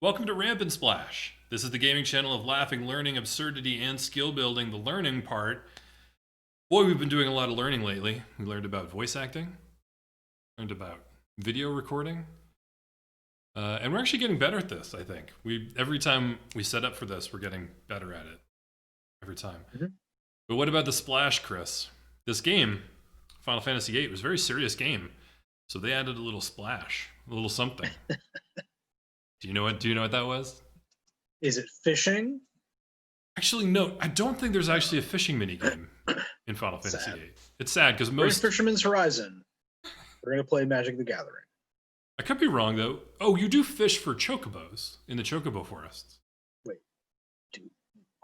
Welcome to Ramp and Splash. This is the gaming channel of laughing, learning, absurdity, and skill building. The learning part. Boy, we've been doing a lot of learning lately. We learned about voice acting, learned about video recording, and we're actually getting better at this, I think. Every time we set up for this, we're getting better at it. Every time. Mm-hmm. But what about the splash, Chris? This game, Final Fantasy VIII, was a very serious game. So they added a little splash, a little something. Do you know what that was? Is it fishing? Actually, no. I don't think there's actually a fishing minigame in Final Fantasy VIII. It's sad because most Fisherman's Horizon. We're gonna play Magic the Gathering. I could be wrong though. Oh, you do fish for chocobos in the chocobo forests. Wait, do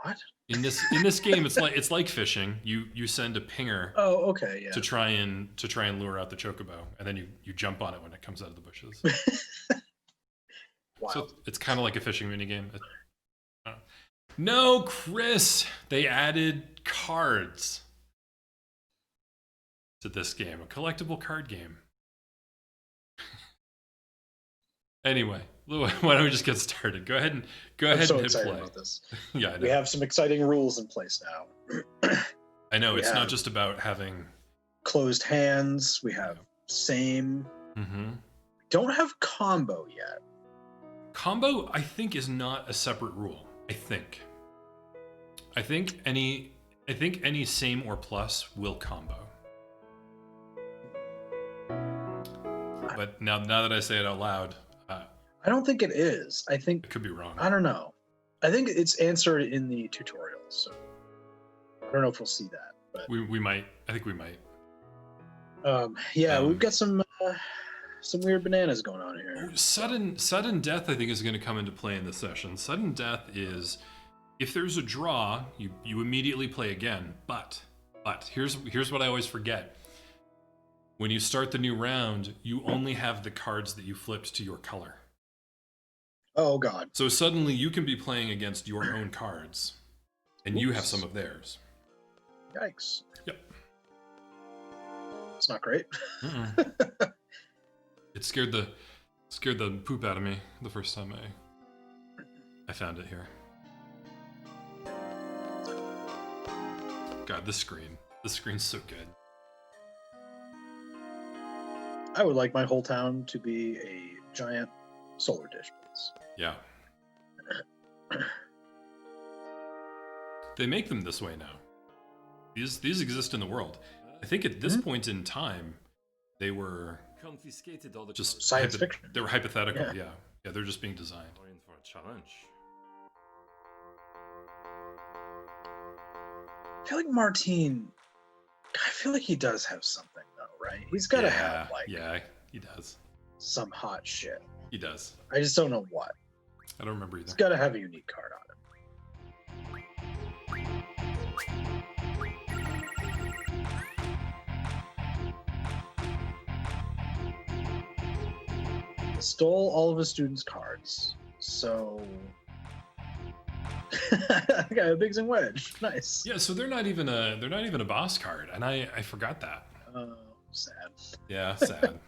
what? In this game, it's like fishing. You send a pinger. Oh, okay, yeah. To try and lure out the chocobo, and then you jump on it when it comes out of the bushes. Wow. So it's kind of like a fishing minigame. No, Chris, they added cards to this game, a collectible card game. Anyway, why don't we just get started? Go ahead and hit play. About this. Yeah, we have some exciting rules in place now. I know it's not just about having closed hands. We have same. Mm-hmm. Don't have combo yet. Combo, I think, is not a separate rule. I think any same or plus will combo. But now that I say it out loud, I don't think it is. I think it could be wrong. I don't know. I think it's answered in the tutorial, so I don't know if we'll see that. But we might. I think we might. We've got some weird bananas going on here. Sudden death, I think, is going to come into play in this session. Sudden death is if there's a draw, you immediately play again. But here's what I always forget. When you start the new round, you only have the cards that you flipped to your color. Oh God! So suddenly you can be playing against your own cards, and you have some of theirs. Yikes! Yep. It's not great. It scared the poop out of me the first time I found it here. God, this screen's so good. I would like my whole town to be a giant solar dish, please. Yeah. They make them this way now. These exist in the world. I think at this point in time, they were confiscated all the just science fiction. They were hypothetical. Yeah, they're just being designed. In for a challenge. I feel like Martine. I feel like he does have something though, right? He's got to have he does some hot shit. He does. I just don't know what. I don't remember either. He's got to have a unique card on him. Stole all of his students' cards, so I got a Biggs and Wedge. Nice. Yeah, so they're not even a boss card, and I forgot that. Oh, sad. Yeah, sad.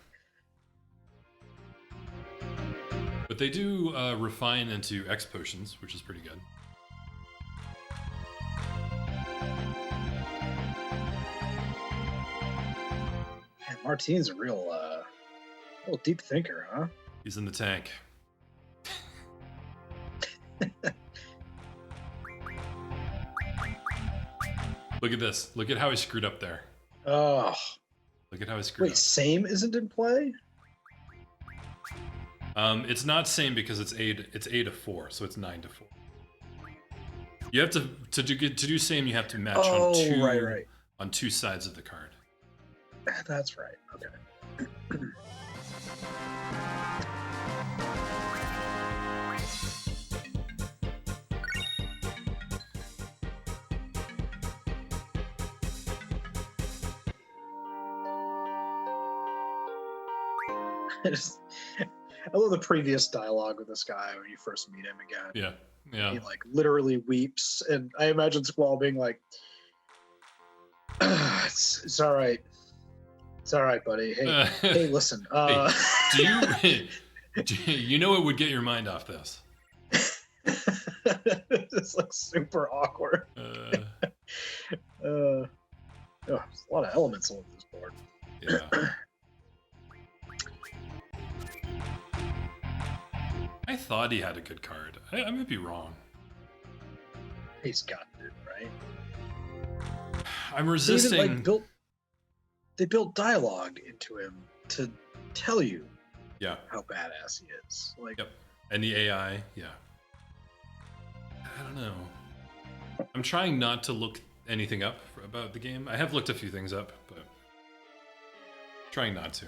But they do refine into X potions, which is pretty good. Man, Martine's a real deep thinker, huh? He's in the tank. Look at this. Look at how he screwed up there. Oh. Look at how he screwed up. Wait, same isn't in play? It's not same because it's 8 to 4, so it's 9 to 4. You have to do same. You have to match on two sides of the card. That's right. Okay. I love the previous dialogue with this guy when you first meet him again. Yeah. He like literally weeps, and I imagine Squall being like, "It's all right, it's all right, buddy. Hey, listen. Do you know what would get your mind off this? It's like super awkward. Oh, there's a lot of elements on this board. Yeah. I thought he had a good card. I might be wrong. He's got it, right? I'm They resisting. even, like, they built dialogue into him to tell you Yeah. how badass he is. Like, Yep. And the AI, yeah. I don't know. I'm trying not to look anything up about the game. I have looked a few things up, but trying not to.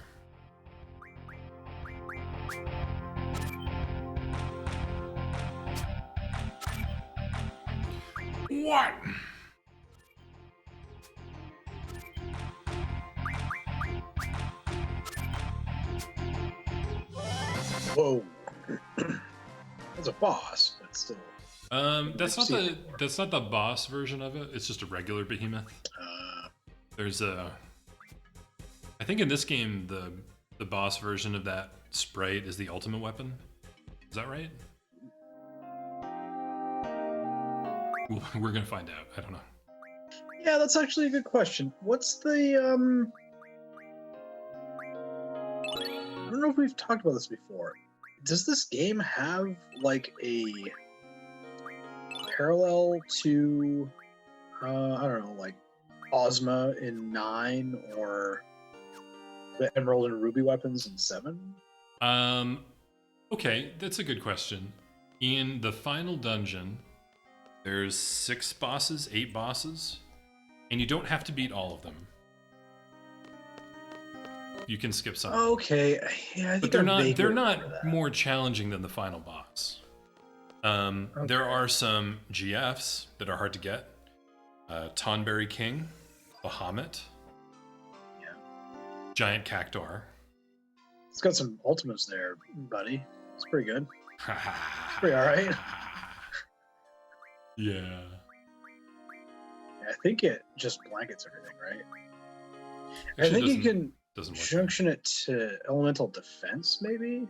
What? whoa. It's a boss, but still. That's not the boss version of it. It's just a regular behemoth. There's a. I think in this game the boss version of that sprite is the ultimate weapon. Is that right? We're gonna find out. I don't know. Yeah, that's actually a good question. What's the I don't know if we've talked about this before. Does this game have like a parallel to I don't know, like Ozma in 9 or the Emerald and Ruby weapons in 7? Okay, that's a good question. In the final dungeon, there's 6 bosses, 8 bosses, and you don't have to beat all of them. You can skip some. Okay, yeah, I think But I they're vaguely not remember that. more challenging than the final boss. There are some GFs that are hard to get. Tonberry King, Bahamut, Yeah. Giant Cactuar. It's got some ultimates there, buddy. It's pretty good. Pretty all right. Yeah. I think it just blankets everything, right? I Actually, think you can doesn't work. junction it to elemental defense, maybe?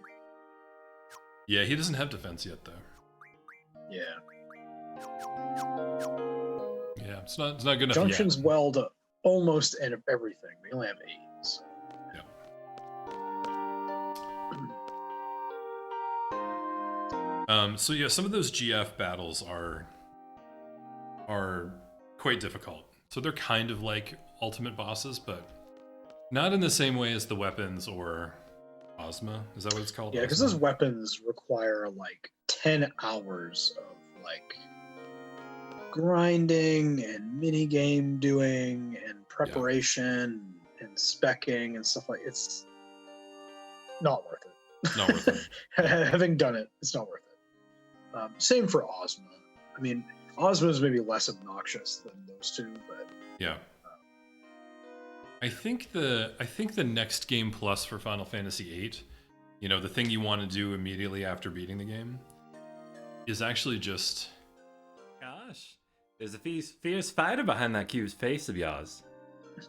Yeah, he doesn't have defense yet, though. Yeah. Yeah, it's not good enough Junctions yet. well to almost everything. We only have 8. So. So yeah, some of those GF battles are quite difficult. So they're kind of like ultimate bosses, but not in the same way as the weapons or Ozma. Is that what it's called? Yeah, because Ozma? those weapons require like 10 hours of like grinding and mini game doing and preparation and specking and stuff like it's not worth it. Not worth it. Having done it, it's not worth it. Same for Ozma. I mean, Ozma is maybe less obnoxious than those two, but Yeah. I think the next game plus for Final Fantasy VIII, you know, the thing you want to do immediately after beating the game, is actually just Gosh, there's a fierce fighter behind that cube's face of yours.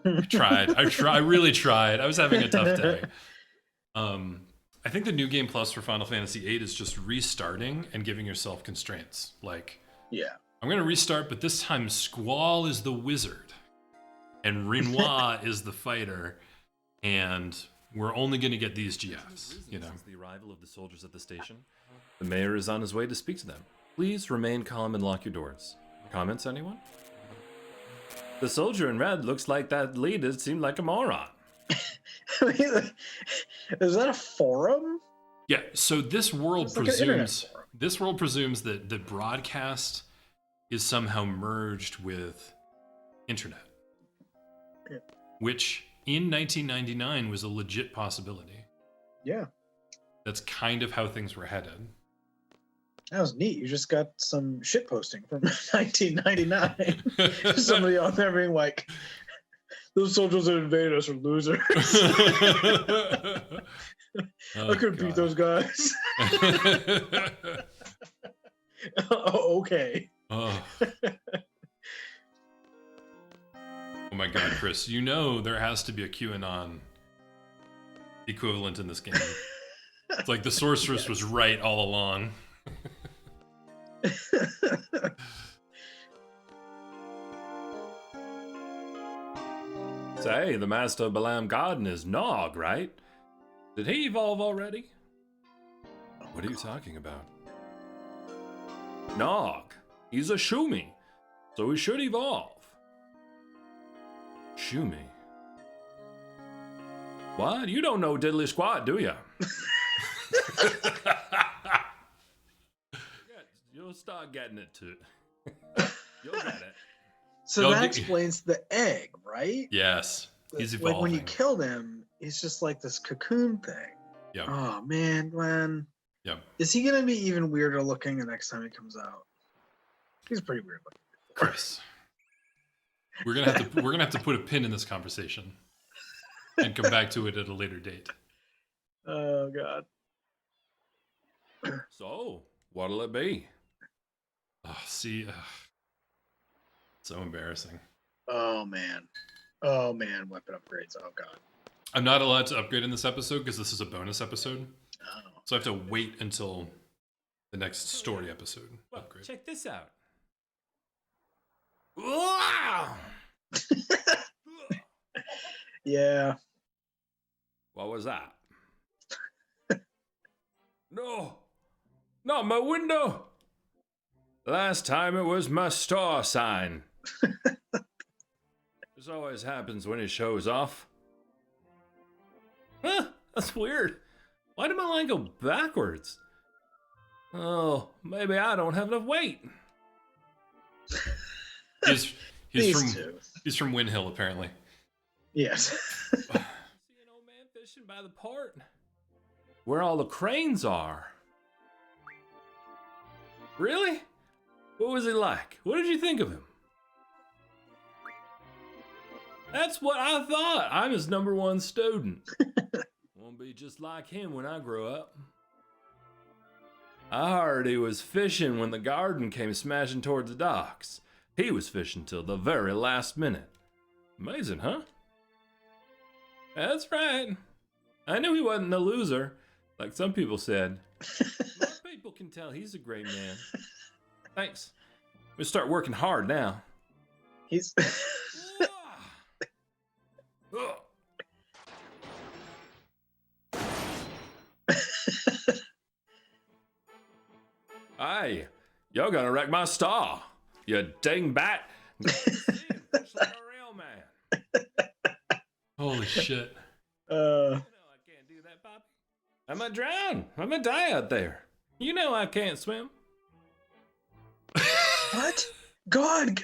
I really tried. I was having a tough day. I think the new game plus for Final Fantasy VIII is just restarting and giving yourself constraints. Like, yeah. I'm going to restart, but this time Squall is the wizard and Renoir is the fighter, and we're only going to get these GFs, you know. Since the arrival of the soldiers at the station, the mayor is on his way to speak to them. Please remain calm and lock your doors. Comments, anyone? The soldier in red looks like that leader seemed like a moron. I mean, is that a forum? Yeah, so this world It's like an internet presumes that the broadcast is somehow merged with internet. Yeah. Which in 1999 was a legit possibility. Yeah. That's kind of how things were headed. That was neat. You just got some shit posting from 1999. Somebody on there being like, those soldiers that invaded us are losers. I couldn't beat those guys. Oh, okay. Oh. Oh my god, Chris, you know there has to be a QAnon equivalent in this game. It's like the sorceress was right all along. Say, the master of Balam Garden is Nog, right? Did he evolve already? What are you talking about? Nog. He's a Shumi, so he should evolve. Shumi. What? You don't know diddly squat, do you? You'll start getting it too. You'll get it. So that explains the egg, right? Yes. He's evolving. Like when you killed him, it's just like this cocoon thing. Yeah. Oh man, Glenn. Yeah. Is he gonna be even weirder looking the next time he comes out? He's pretty weird looking. Chris. We're gonna have to put a pin in this conversation and come back to it at a later date. Oh god. So, what'll it be? Oh, see, so embarrassing. Oh man, weapon upgrades. Oh god. I'm not allowed to upgrade in this episode because this is a bonus episode. Oh. So I have to wait until the next story episode. Well, Upgrade. check this out. Wow! Yeah. What was that? No! Not my window! Last time it was my store sign. This always happens when he shows off. Huh, that's weird. Why did my line go backwards? Oh, maybe I don't have enough weight. He's from Win Hill, apparently. Yes. See an old man fishing by the port. Where all the cranes are. Really? What was he like? What did you think of him? That's what I thought. I'm his #1 student. Won't be just like him when I grow up. I heard he was fishing when the garden came smashing towards the docks. He was fishing till the very last minute. Amazing, huh? That's right. I knew he wasn't a loser, like some people said. Most people can tell he's a great man. Thanks. We start working hard now. He's. Hey, you're gonna wreck my star, you dingbat. Fish like a real man. Holy shit. You know I can't do that, Poppy. I might drown. I might die out there. You know I can't swim. What? God.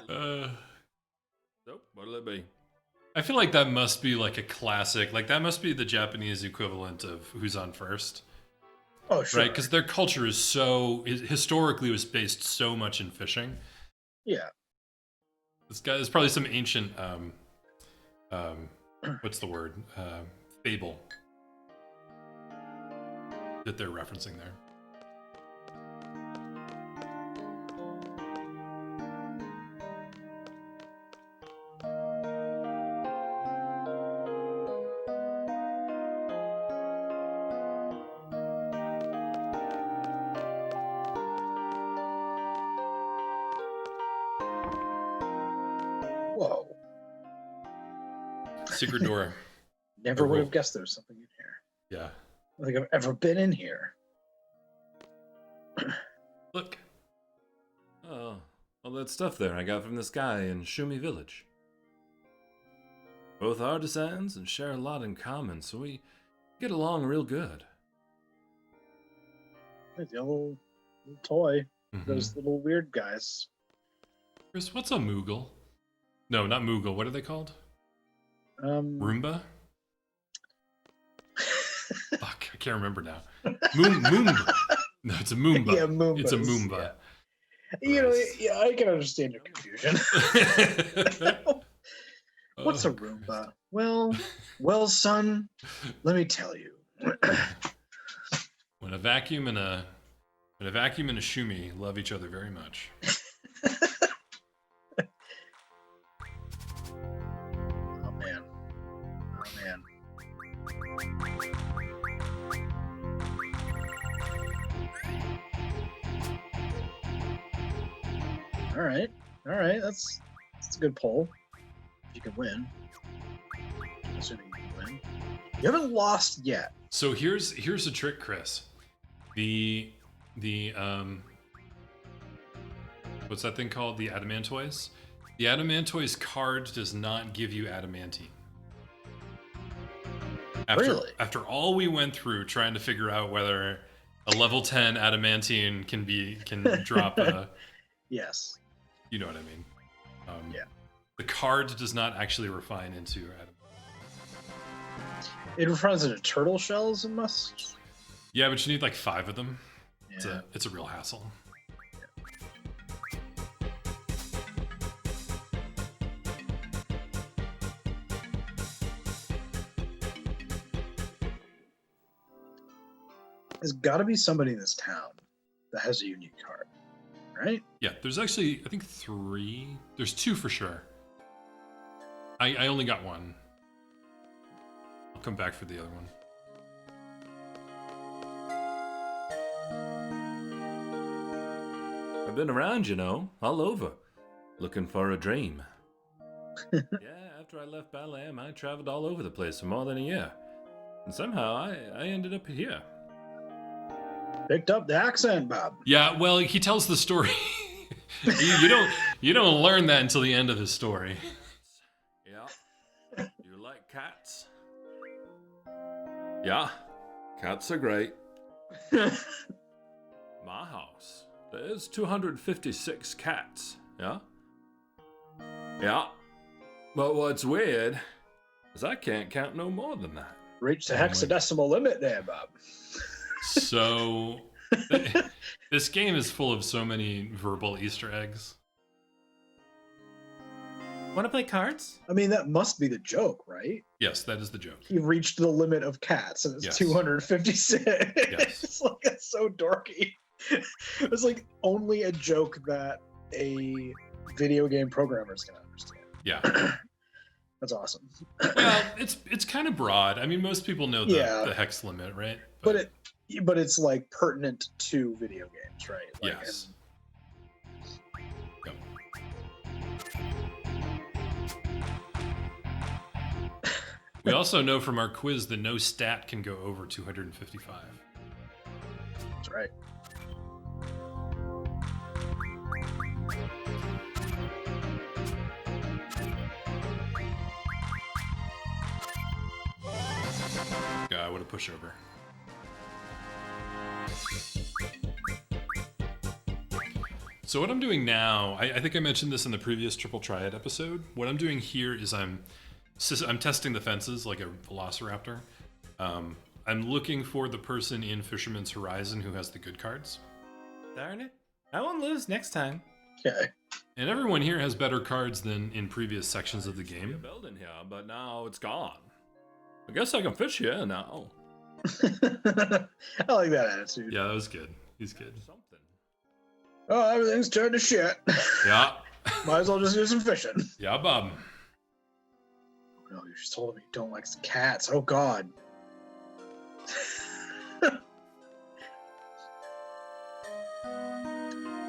So, what'll it be? I feel like that must be like a classic. Like that must be the Japanese equivalent of Who's on First. Oh, sure. Right? Because their culture is historically was based so much in fishing. Yeah. This guy is probably some ancient, what's the word? Fable that they're referencing there. Whoa. Secret door. Never would have guessed there was something in here. Yeah. I don't think I've ever been in here. Look. Oh, all that stuff there I got from this guy in Shumi Village. Both artisans and share a lot in common, so we get along real good. It's a little toy. Mhm. Those little weird guys. Chris, what's a Moogle? No, not Moogle. What are they called? Roomba? Fuck, I can't remember now. Moomba. No, it's a Moomba. Yeah, Moombas, It's a Moomba. Yeah. You know, yeah, I can understand your confusion. What's a Roomba? Well, son, let me tell you. When a vacuum and a Shumi love each other very much. Oh man. All right. That's a good poll. You can win. Assuming you can win. You haven't lost yet. So here's a trick, Chris. The what's that thing called? The adamantoise? The adamantoise card does not give you adamantine. Really? After all we went through trying to figure out whether a level 10 adamantine can drop a... Yes. You know what I mean. Yeah. The card does not actually refine into adamantine. It refines into turtle shells, it must. Yeah, but you need like 5 of them. Yeah. It's a real hassle. There's got to be somebody in this town that has a unique card, right? Yeah, there's actually, I think 3. There's 2 for sure. I only got 1. I'll come back for the other one. I've been around, you know, all over, looking for a dream. Yeah, after I left Ballet, I traveled all over the place for more than a year. And somehow I ended up here. Picked up the accent, Bob. Yeah, well, he tells the story. you don't learn that until the end of the story. Yeah. You like cats? Yeah, cats are great. My house, there's 256 cats, yeah? Yeah. But what's weird is I can't count no more than that. Reached the hexadecimal limit there, Bob. So, this game is full of so many verbal Easter eggs. Want to play cards? I mean, that must be the joke, right? Yes, that is the joke. You reached the limit of cats, and it's Yes. 256. Yes. It's like, that's so dorky. It's like only a joke that a video game programmer is going to understand. Yeah. That's awesome. Well, it's kind of broad. I mean, most people know the hex limit, right? But it's like pertinent to video games, right? Like, Yes. Yep. We also know from our quiz that no stat can go over 255. That's right. God, what a pushover. So what I'm doing now, I think I mentioned this in the previous Triple Triad episode. What I'm doing here is I'm testing the fences like a velociraptor. I'm looking for the person in Fisherman's Horizon who has the good cards. Darn it. I won't lose next time. Okay. And everyone here has better cards than in previous sections of the game. A building here, but now it's gone. I guess I can fish here now. I like that attitude. Yeah, that was good. He's good. Something. Oh, everything's turned to shit. Yeah. Might as well just do some fishing. Yeah, Bob. No, you just told me you don't like cats. Oh, God.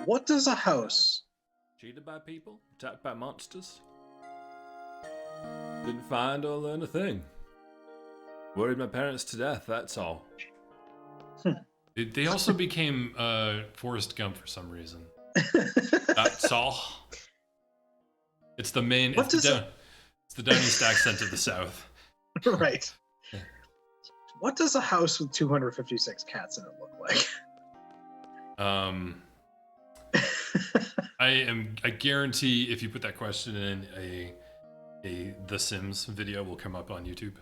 What does a house... Cheated by people? Attacked by monsters? Didn't find or learn a thing. Worried my parents to death, that's all. They also became Forrest Gump for some reason. That's all. It's the main... It's the down east accent of the South. Right. What does a house with 256 cats in it look like? I guarantee if you put that question in, a The Sims video will come up on YouTube.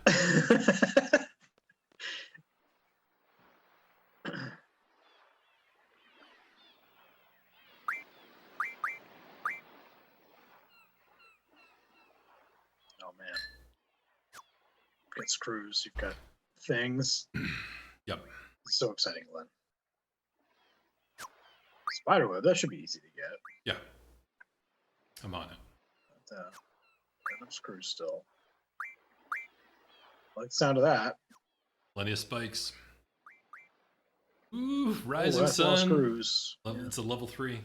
Oh man. You've got screws, you've got things. Yep. It's so exciting, Glenn. Spiderweb, that should be easy to get. Yeah. I'm on it. But, enough screws still. Like the sound of that. Plenty of spikes. Ooh, Rising That's a lot of Sun. screws. It's a level 3.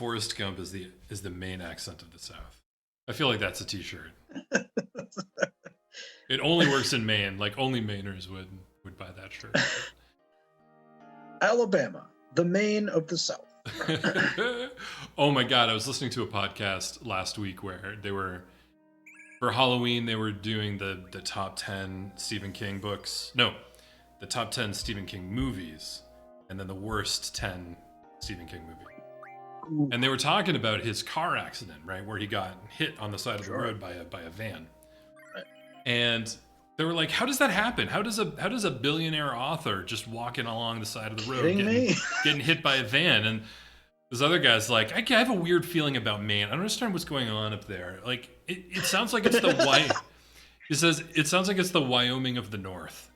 Forrest Gump is the main accent of the South. I feel like that's a T-shirt. It only works in Maine. Like only Mainers would buy that shirt. Alabama, the Maine of the South. Oh my God! I was listening to a podcast last week where they were, for Halloween, they were doing the top 10 Stephen King books. No, the top 10 Stephen King movies, and then the worst 10 Stephen King movies. And they were talking about his car accident, right, where he got hit on the side of the road by a van. Right. And they were like, "How does that happen? How does a billionaire author just walking along the side of the road getting hit by a van?" And this other guy's like, "I have a weird feeling about Maine. I don't understand what's going on up there. Like, it sounds like it's the He says it sounds like it's the Wyoming of the North."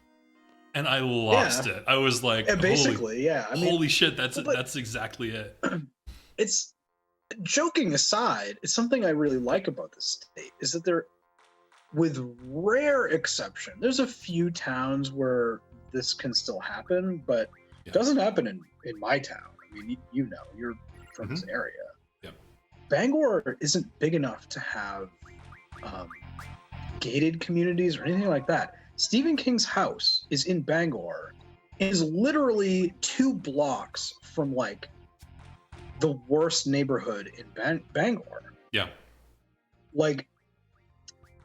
And I lost it. I was like, basically, I mean, holy shit, that's exactly it. It's, joking aside, it's something I really like about this state is that they're, with rare exception, there's a few towns where this can still happen, but it doesn't happen in my town. I mean, you're from this area. Yep. Bangor isn't big enough to have gated communities or anything like that. Stephen King's house is in Bangor. It is literally 2 blocks from like the worst neighborhood in Bangor. Yeah. Like,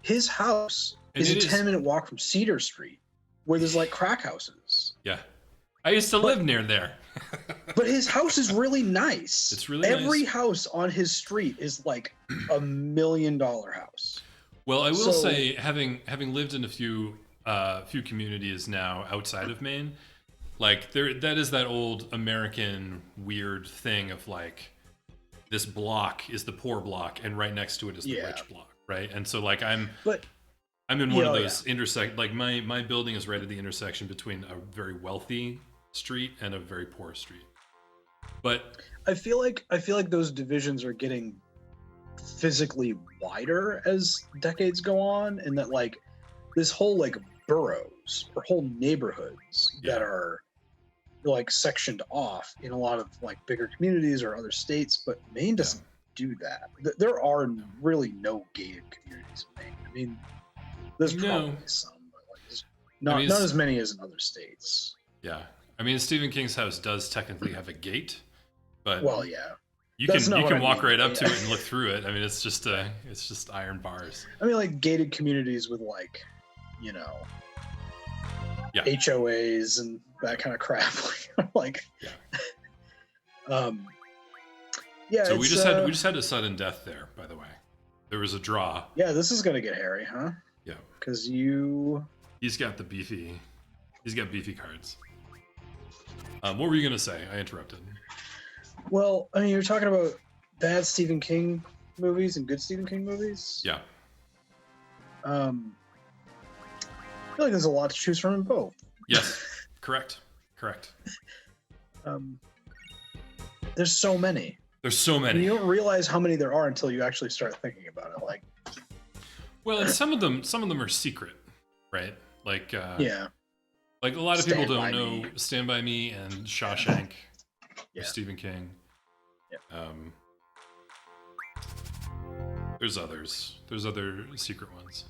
his house is a 10-minute walk from Cedar Street, where there's like crack houses. Yeah. I used to live near there. But his house is really nice. It's really Every nice. house on his street is like $1 million house. Well, I will say, having lived in a few communities now outside of Maine, like that is that old American weird thing of like, this block is the poor block and right next to it is the rich block, right? And so like I'm in one of those like my building is right at the intersection between a very wealthy street and a very poor street. But I feel like those divisions are getting physically wider as decades go on, and that like this whole like boroughs or whole neighborhoods that are like sectioned off in a lot of like bigger communities or other states, but Maine doesn't do that. There are really no gated communities in Maine. I mean, there's probably some, but like not as many as in other states. Yeah, I mean, Stephen King's house does technically have a gate, but you can walk right up to it and look through it. I mean, it's just iron bars. I mean, like gated communities with like, HOAs and that kind of crap. Like, So we just had a sudden death there. By the way, there was a draw. Yeah, this is gonna get hairy, huh? Yeah, because he's got beefy cards. What were you gonna say? I interrupted. Well, I mean, you're talking about bad Stephen King movies and good Stephen King movies. Yeah. I feel like there's a lot to choose from in both. Yes, correct. There's so many. And you don't realize how many there are until you actually start thinking about it. Like, well, and some of them are secret, right? Like, like a lot of people don't know Stand By Me and Shawshank, of Stephen King. Yeah. There's others. There's other secret ones.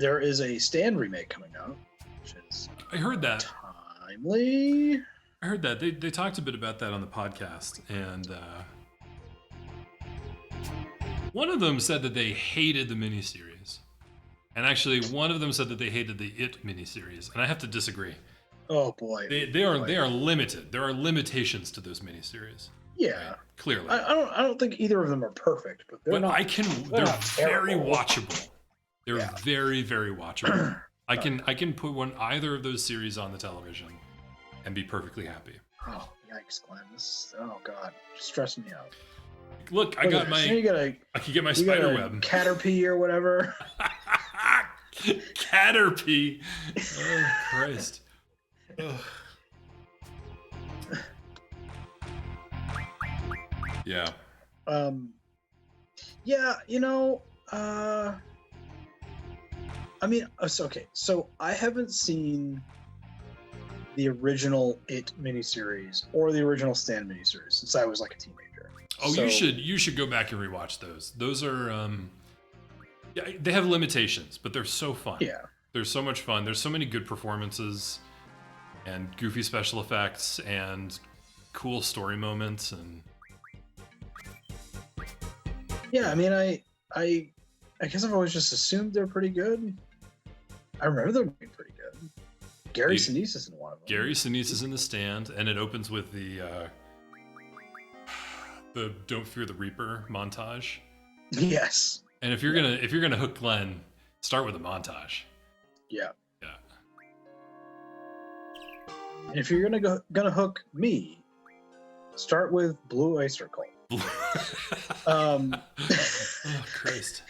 There is a Stand remake coming out, which is I heard that. Timely. I heard that. They talked a bit about that on the podcast, and one of them said that they hated the miniseries. And actually, one of them said that they hated the It miniseries, and I have to disagree. Oh boy. They are limited. There are limitations to those miniseries. Yeah. Right? Clearly. I don't think either of them are perfect, but they're not. They're very watchable. They're very, very watchable. I can put either of those series on the television and be perfectly happy. Oh, yikes, Glenn. Oh god, just stressing me out. Look, I got my. I can get my spider web. Caterpie or whatever. Caterpie. Oh Christ. Ugh. Yeah. Yeah, I mean, okay, so I haven't seen the original It miniseries or the original Stand miniseries since I was like a teenager. Oh, So, you should go back and rewatch those. Those are yeah, they have limitations, but they're so fun. Yeah. They're so much fun. There's so many good performances and goofy special effects and cool story moments and Yeah, I mean, I guess I've always just assumed they're pretty good. I remember them being pretty good. Gary Sinise is in one of them. Gary Sinise is in The Stand, and it opens with the Don't Fear the Reaper montage. Yes. And if you're gonna hook Glen, start with a montage. Yeah. Yeah. And if you're gonna hook me, start with Blue Oyster Cult. Oh Christ.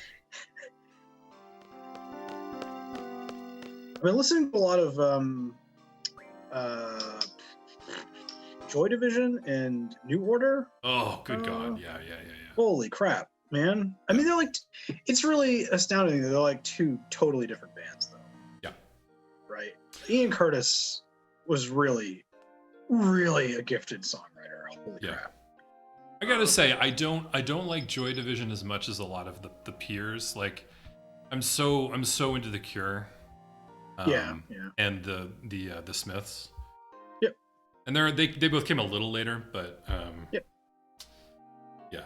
I've been listening to a lot of Joy Division and New Order. Oh, good God. Yeah. Holy crap, man. I mean, they're like, it's really astounding that they're like two totally different bands, though. Yeah. Right? Ian Curtis was really, really a gifted songwriter. Holy crap. I gotta say, I don't like Joy Division as much as a lot of the peers. Like, I'm so into The Cure. Yeah. And the Smiths. Yep. And they both came a little later, but Yep. Yeah.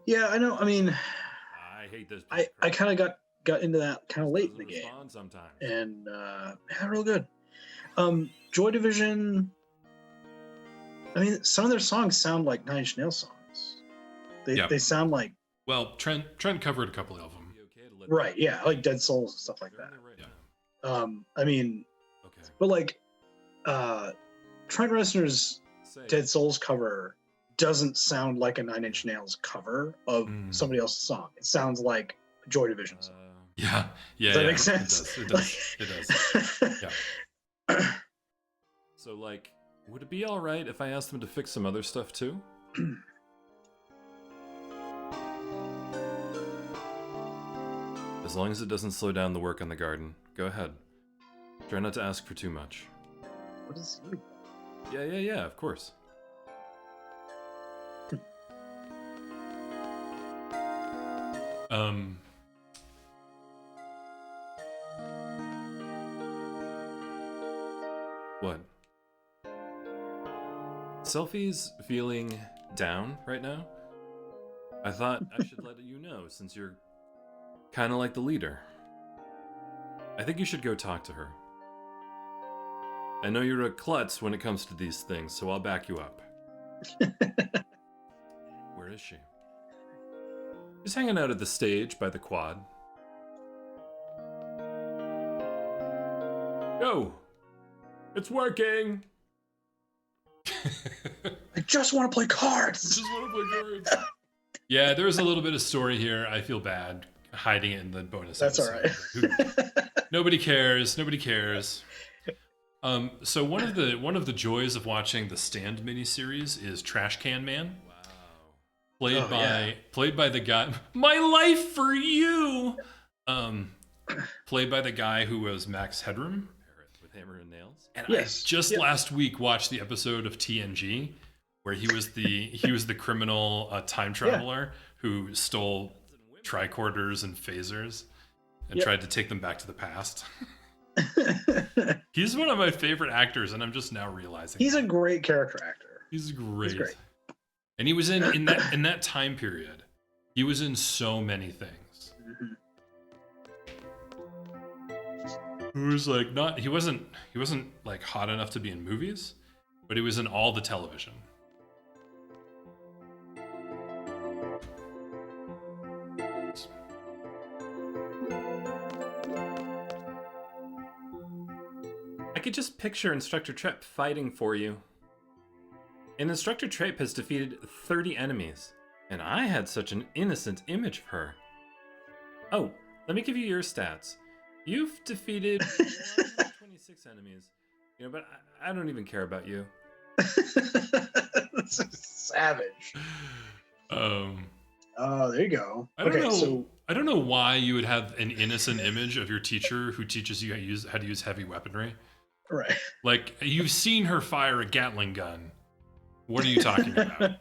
Yeah, I know. I mean, I hate this. I kind of got into that kind of late in the game, Sometimes. and yeah, real good. Joy Division. I mean, some of their songs sound like Nine Inch Nails songs. They sound like. Well, Trent covered a couple of them. Right. Yeah, like Dead Souls and stuff like that. Yeah. I mean, Okay. but like, Trent Reznor's Dead Souls cover doesn't sound like a Nine Inch Nails cover of somebody else's song. It sounds like a Joy Division song. Yeah. Does that make sense? It does. Yeah. So, like, would it be all right if I asked them to fix some other stuff too? As long as it doesn't slow down the work on the garden. Go ahead. Try not to ask for too much. What is he? Yeah, of course. What? Selfie's feeling down right now? I thought I should let you know since you're kind of like the leader. I think you should go talk to her. I know you're a klutz when it comes to these things, so I'll back you up. Where is she? She's hanging out at the stage by the quad. Go! It's working! I just want to play cards. Yeah, there's a little bit of story here. I feel bad hiding it in the bonus That's episode. all right. Nobody cares. So one of the joys of watching the Stand miniseries is Trash Can Man. Wow. Played by the guy. My life for you. Played by the guy who was Max Headroom. With hammer and nails. And Yes. I just last week watched the episode of TNG where he was the criminal time traveler who stole tricorders and phasers and tried to take them back to the past. He's one of my favorite actors, and I'm just now realizing He's a great character actor. He's great. He's great. And he was in that time period. He was in so many things. He wasn't like hot enough to be in movies, but he was in all the television. I could just picture Instructor Trep fighting for you. And Instructor Trep has defeated 30 enemies, and I had such an innocent image of her. Oh, let me give you your stats. You've defeated 26 enemies. You know, but I don't even care about you. That's savage. Oh, there you go. I don't know why you would have an innocent image of your teacher who teaches you how to use heavy weaponry. Right. Like, you've seen her fire a Gatling gun. What are you talking about?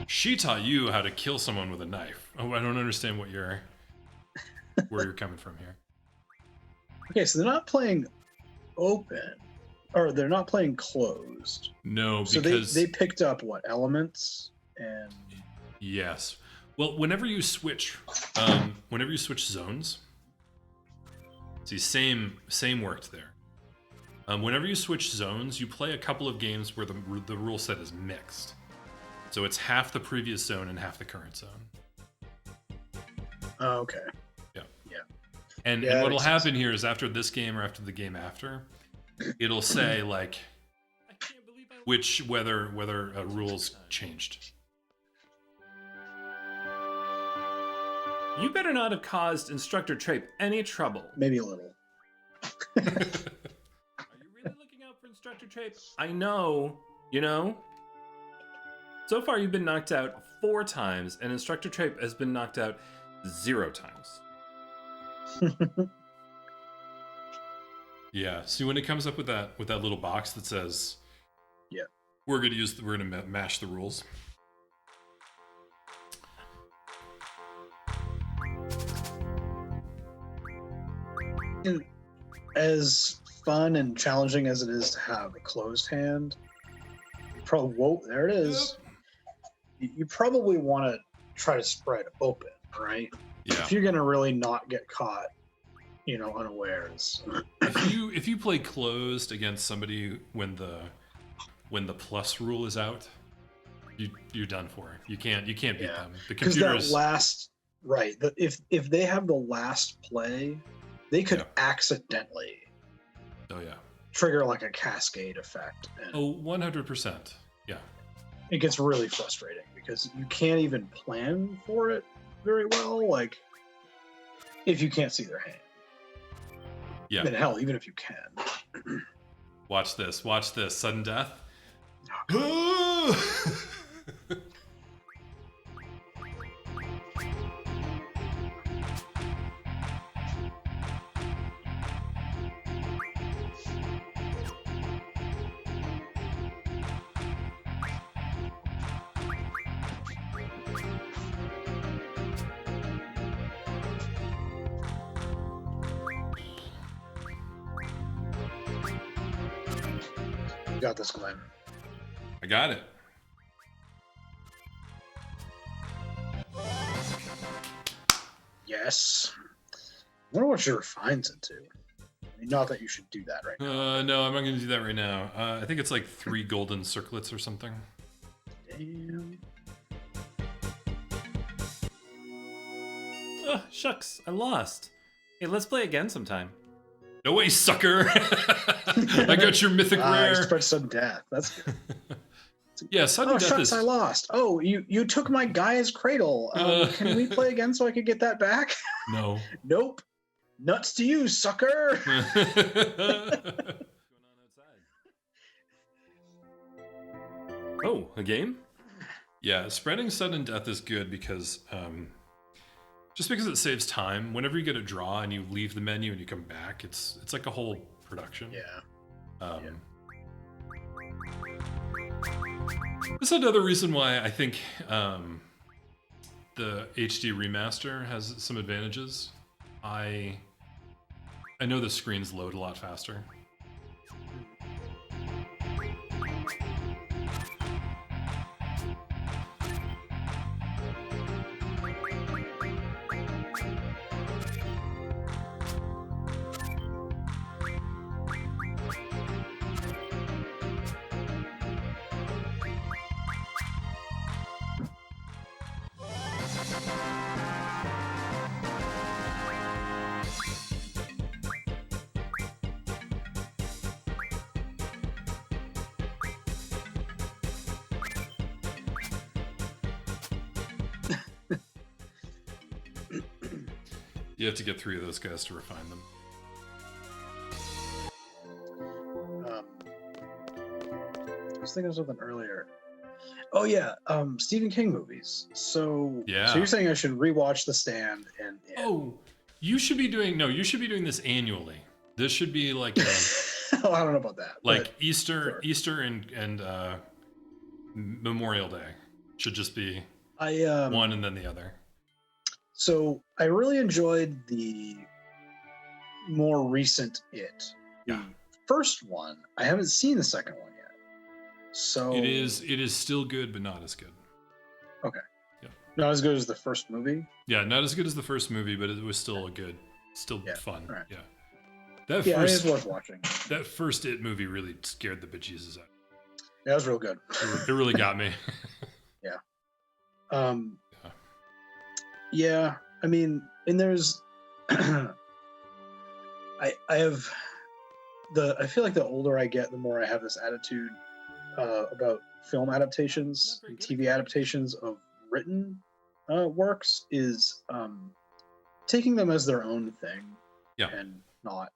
She taught you how to kill someone with a knife. Oh, I don't understand where you're coming from here. Okay, so they're not playing open, or they're not playing closed. No, So because they picked up what elements and yes. Well, whenever you switch zones, see, same worked there. Whenever you switch zones, you play a couple of games where the rule set is mixed. So it's half the previous zone and half the current zone. oh, okay. And Yeah, what'll makes happen here is after this game or after the game after, it'll say like whether rules changed. You better not have caused Instructor Trape any trouble. Maybe a little. Are you really looking out for Instructor Trape? I know, you know? So far you've been knocked out 4 times, and Instructor Trape has been knocked out 0 times. Yeah. See, when it comes up with that little box that says, "Yeah, we're gonna mash the rules." And as fun and challenging as it is to have a closed hand, you probably won't. There it is. You probably want to try to spread open, right? Yeah. If you're gonna really not get caught, unawares. If you play closed against somebody when the plus rule is out, you're done for. You can't beat them. The Because computers. that last right, if they have the last play, they could accidentally Oh yeah. trigger like a cascade effect. And Oh, 100%. Yeah. it gets really frustrating because you can't even plan for it very well. Like, if you can't see their hand. Yeah. And hell, even if you can. Watch this. Sudden death. You got this, Glen. I got it. Yes. I wonder what she refines into. I mean, not that you should do that right now. No, I'm not going to do that right now. I think it's like 3 golden circlets or something. Damn. Oh, shucks, I lost. Hey, let's play again sometime. No way, sucker! I got your mythic rare. Express some death. That's good. Yeah, sudden Oh, death shucks, is. I lost. Oh, you took my Gaia's cradle. Can we play again so I could get that back? No. Nope. Nuts to you, sucker. Oh, a game? Yeah, spreading sudden death is good because just because it saves time. Whenever you get a draw and you leave the menu and you come back, it's like a whole production. Yeah. This is another reason why I think the HD remaster has some advantages. I know the screens load a lot faster. You have to get 3 of those guys to refine them. I was thinking of something earlier. Oh yeah, Stephen King movies. So Yeah. you're saying I should rewatch The Stand and It. Oh, you should be doing this annually. This should be like a Oh, I don't know about that. like but Easter, sure. Easter and Memorial Day should just be I one and then the other. So I really enjoyed the more recent It. The Yeah. first one, I haven't seen the second one yet. So It is still good, but not as good. Okay. Yeah. Not as good as the first movie. Yeah, not as good as the first movie, but it was still Yeah, fun. all right. Yeah. That Yeah, first it is worth watching. that first It movie really scared the bejesus out. That was real good. It really got me. Um, Yeah. yeah, I mean, and there's, I have I feel like the older I get, the more I have this attitude about film adaptations, and TV adaptations of written works is taking them as their own thing. Yeah. And not,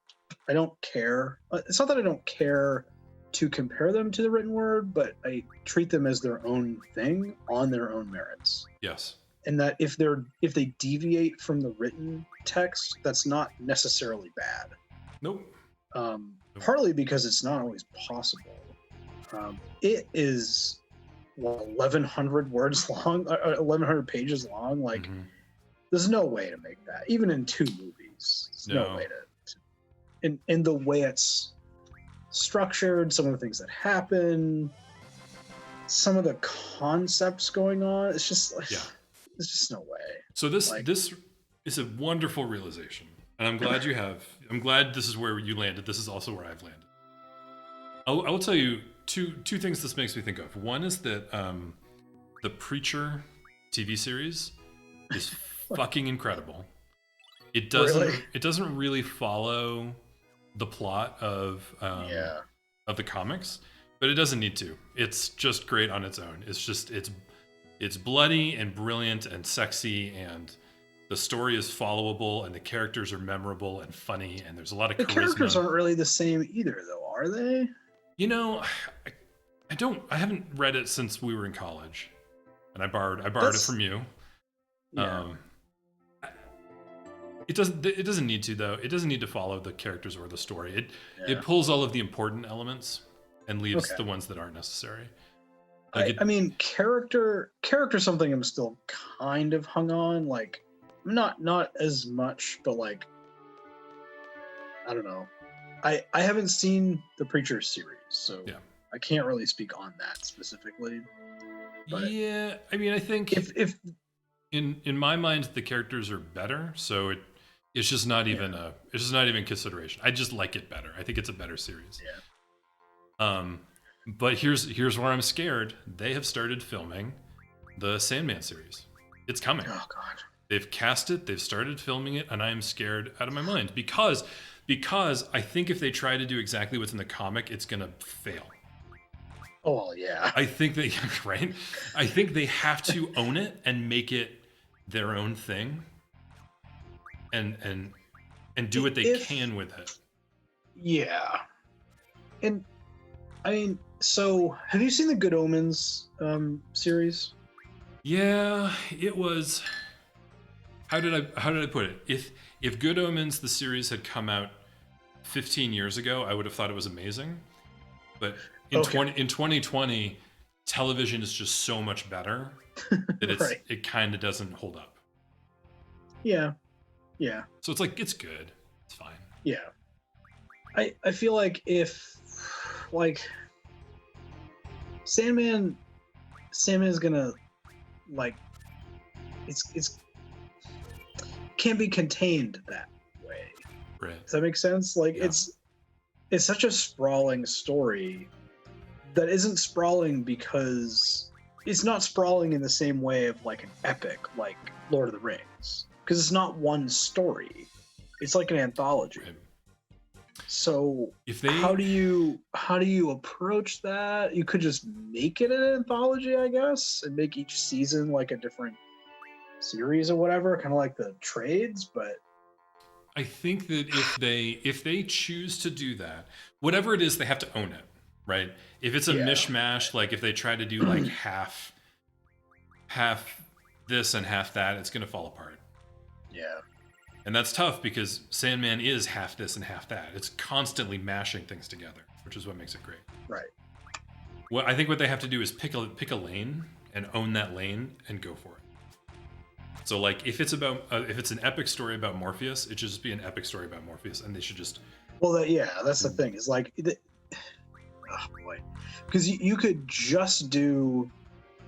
I don't care. It's not that I don't care to compare them to the written word, but I treat them as their own thing on their own merits. Yes. And that if they deviate from the written text, that's not necessarily bad. Nope. Partly because it's not always possible. It is 1,100 words long, 1,100 pages long. Like, Mhm. there's no way to make that, even in 2 movies. There's no way to. And the way it's structured, some of the things that happen, some of the concepts going on, it's just like, Yeah. there's just no way. So this Like- this is a wonderful realization, and I'm glad I'm glad this is where you landed. This is also where I've landed. I will tell you two things this makes me think of. One is that the Preacher TV series is fucking incredible. It doesn't really follow the plot of the comics, but it doesn't need to. It's just great on its own. It's bloody and brilliant and sexy, and the story is followable, and the characters are memorable and funny, and there's a lot of The charisma. characters aren't really the same either, though, are they? You know, I haven't read it since we were in college, and I borrowed it from you. Yeah. It doesn't need to, though. It doesn't need to follow the characters or the story. Yeah. It pulls all of the important elements and leaves Okay. the ones that aren't necessary. I mean, character something I'm still kind of hung on. Like, not as much, but like, I don't know. I haven't seen the Preacher series, so Yeah. I can't really speak on that specifically. But Yeah, I mean, I think if in my mind the characters are better, so it's just not even consideration. I just like it better. I think it's a better series. Yeah. But here's where I'm scared. They have started filming the Sandman series. It's coming. Oh God. They've cast it, they've started filming it, and I am scared out of my mind because I think if they try to do exactly what's in the comic, it's gonna fail. Oh well, yeah. I think they right. I think they have to own it and make it their own thing, and do what they can with it. Yeah. And I mean, so have you seen the Good Omens series? Yeah, it was. How did I put it? If Good Omens the series had come out 15 years ago, I would have thought it was amazing. But in 2020, television is just so much better that it kind of doesn't hold up. Yeah. Yeah. So it's like it's good. It's fine. Yeah. I feel like if like Sandman is gonna like it's can't be contained that way. Right. Does that make sense? Like Yeah. it's such a sprawling story that isn't sprawling because it's not sprawling in the same way of like an epic like Lord of the Rings, because it's not one story. It's like an anthology. Right. So If they how do you approach that? You could just make it an anthology, I guess, and make each season like a different series or whatever, kind of like the trades. But I think that if they choose to do that, whatever it is, they have to own it. right? If it's a mishmash, like if they try to do like half this and half that, it's going to fall apart. Yeah. And that's tough because Sandman is half this and half that. It's constantly mashing things together, which is what makes it great. Right. I think what they have to do is pick a lane and own that lane and go for it. So like if it's an epic story about Morpheus, it should just be an epic story about Morpheus, and they should just. Well, that's the thing. Is like, oh boy, because you could just do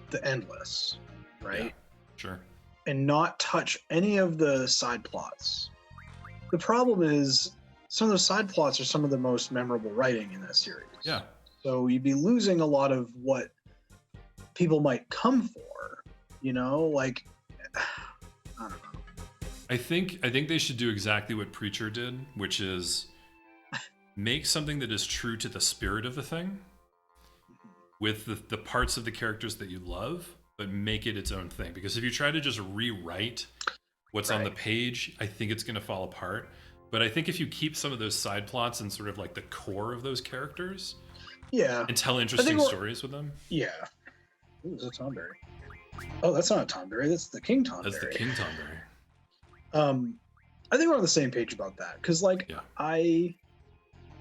the Endless, right? Yeah, sure. And not touch any of the side plots. The problem is some of those side plots are some of the most memorable writing in that series. Yeah. So you'd be losing a lot of what people might come for, like, I don't know. I think they should do exactly what Preacher did, which is make something that is true to the spirit of the thing with the parts of the characters that you love, but make it its own thing. Because if you try to just rewrite what's on the page, I think it's going to fall apart. But I think if you keep some of those side plots and sort of like the core of those characters, and tell interesting stories with them. Yeah. Ooh, is that Tomberry? Oh, that's not a Tomberry. That's the King Tomberry. That's the King Tomberry. I think we're on the same page about that because, like, at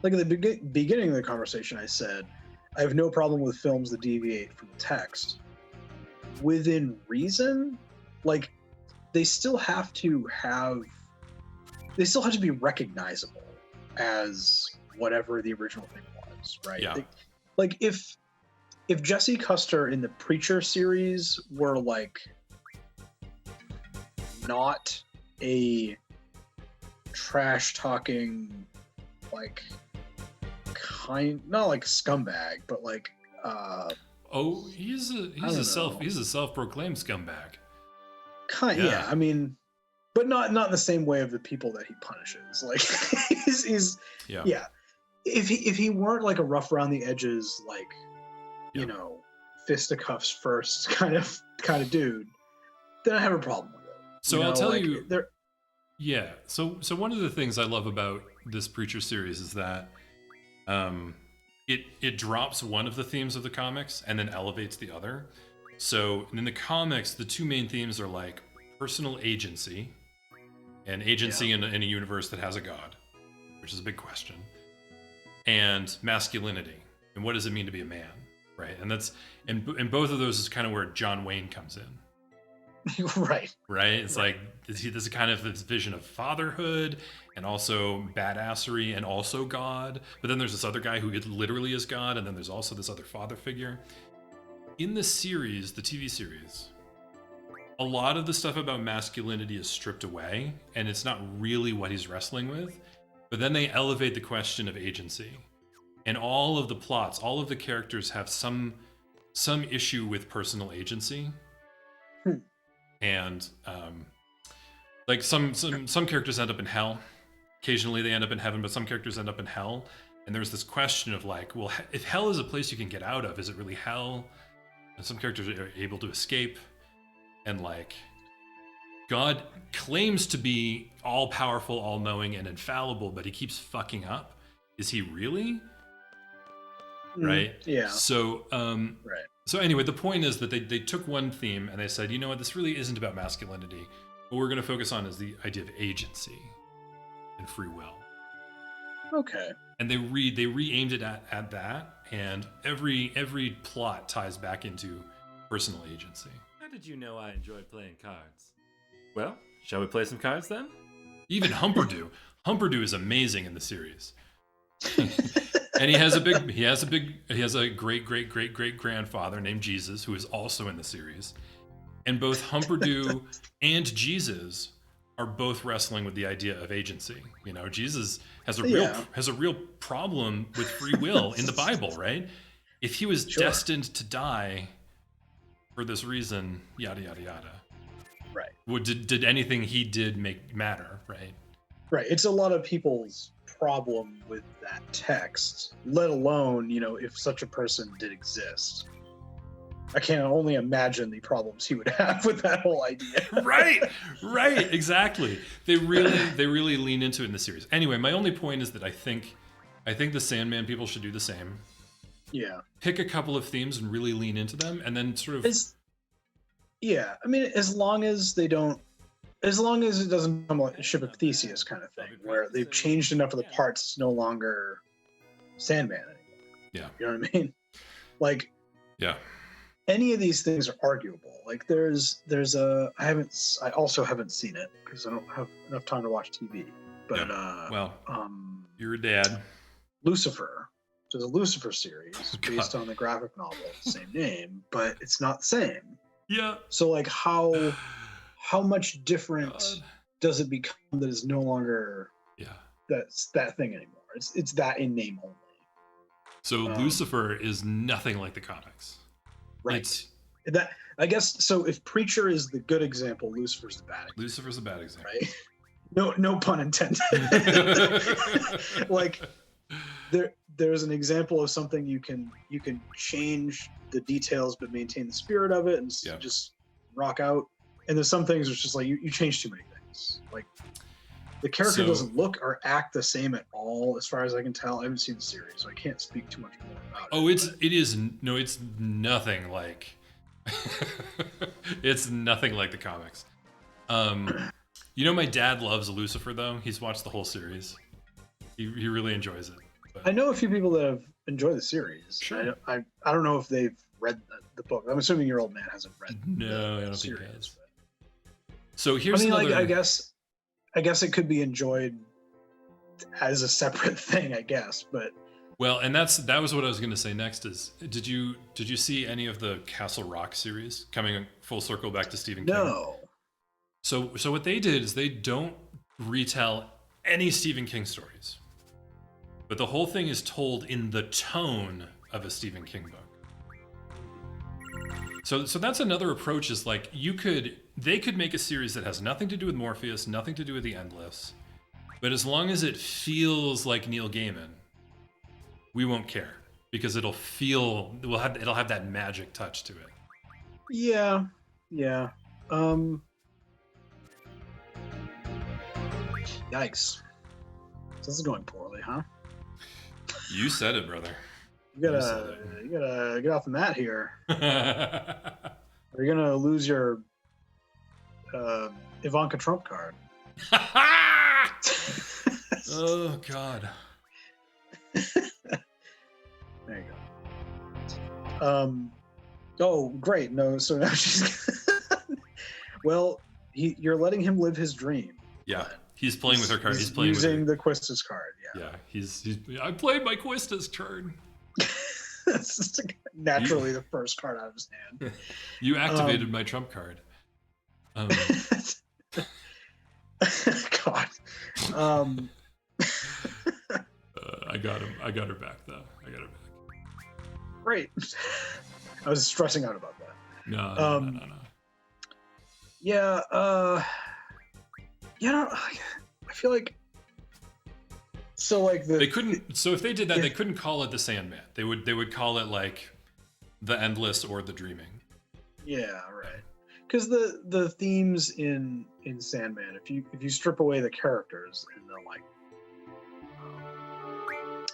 the beginning of the conversation, I said I have no problem with films that deviate from the text within reason. Like, they still have to be recognizable as whatever the original thing was, right? Yeah. Like if Jesse Custer in the Preacher series were like not a trash talking, like, not like scumbag, but like he's a self-proclaimed scumbag. Yeah, I mean, but not in the same way of the people that he punishes. Like he's If he weren't like a rough around the edges, like, fisticuffs first kind of dude, then I have a problem with it. So I'll tell you. Yeah. So one of the things I love about this Preacher series is that it drops one of the themes of the comics and then elevates the other. So in the comics, the two main themes are like personal agency and agency in a universe that has a god, which is a big question, and masculinity and what does it mean to be a man, right? And that's and both of those is kind of where John Wayne comes in. Right. It's like there's a kind of this vision of fatherhood and also badassery and also God. But then there's this other guy who literally is God, and then there's also this other father figure. In the series, the TV series, a lot of the stuff about masculinity is stripped away, and it's not really what he's wrestling with. But then they elevate the question of agency. And all of the plots, all of the characters have some issue with personal agency. And like some characters end up in hell. Occasionally they end up in heaven, but some characters end up in hell. And there's this question of like, well, if hell is a place you can get out of, is it really hell? And some characters are able to escape. And like, God claims to be all-powerful, all-knowing, and infallible, but he keeps fucking up. Is he really? Right? Yeah. So, right. So anyway, the point is that they took one theme and they said, you know what, this really isn't about masculinity. What we're going to focus on is the idea of agency and free will. Okay. And they re-aimed it at that, and every plot ties back into personal agency. How did you know I enjoyed playing cards? Well, shall we play some cards then? Even Humperdew. Humperdew is amazing in the series. And he has a great grandfather named Jesus, who is also in the series. And both Humperdew and Jesus are both wrestling with the idea of agency. You know, Jesus has a real problem with free will in the Bible, right? If he was destined to die for this reason, yada yada yada. Right. Well, did anything he did matter, right? Right. It's a lot of people's problem with that text, let alone, if such a person did exist. I can only imagine the problems he would have with that whole idea. Right, exactly. They really lean into it in the series. Anyway, my only point is that I think the Sandman people should do the same. Yeah. pick a couple of themes and really lean into them, and then sort of Yeah, I mean, as long as it doesn't become like a Ship of Theseus kind of thing, where they've changed enough of the parts, it's no longer Sandman anymore. Yeah. You know what I mean? Like, yeah. any of these things are arguable. Like, I also haven't seen it because I don't have enough time to watch TV. But Well, you're a dad. Lucifer. There's a Lucifer series based on the graphic novel, same name, but it's not the same. Yeah. So like how much different does it become that is no longer that's that thing anymore? It's that in name only. So Lucifer is nothing like the comics. Right. That I guess so. If Preacher is the good example, Lucifer's the bad example. Lucifer's a bad example. Right? No pun intended. Like there's an example of something you can change the details but maintain the spirit of it and just rock out. And there's some things it's just like you change too many things. Like the character doesn't look or act the same at all, as far as I can tell. I haven't seen the series, so I can't speak too much more about it. It's nothing like it's nothing like the comics. My dad loves Lucifer though. He's watched the whole series. He really enjoys it. But I know a few people that have enjoyed the series. Sure. I don't know if they've read the book. I'm assuming your old man hasn't read. No, I don't series, think he has. So here's like I guess it could be enjoyed as a separate thing, I guess, but well, and that was what I was going to say next is did you see any of the Castle Rock series coming full circle back to Stephen King? No. So what they did is they don't retell any Stephen King stories. But the whole thing is told in the tone of a Stephen King book. So that's another approach is like they could make a series that has nothing to do with Morpheus, nothing to do with the Endless, but as long as it feels like Neil Gaiman, we won't care because it'll have that magic touch to it. Yeah. Yikes. This is going poorly, huh? You said it, brother. You gotta get off the mat here. You're gonna lose your Ivanka Trump card. Oh God. There you go. Oh, great. No, so now she's well, you're letting him live his dream. Yeah. He's playing with her card. He's playing using with her. the Quistis card. Yeah. Yeah. I played my Quistis card. That's naturally the first card out of his hand. You activated my Trump card. God. I got him. I got her back though. I got her back. Great. I was stressing out about that. No. Yeah. I feel like. So like they couldn't. So if they did that, they couldn't call it the Sandman. They would call it like the Endless or the Dreaming. Yeah, right. Because the themes in Sandman, if you strip away the characters and the like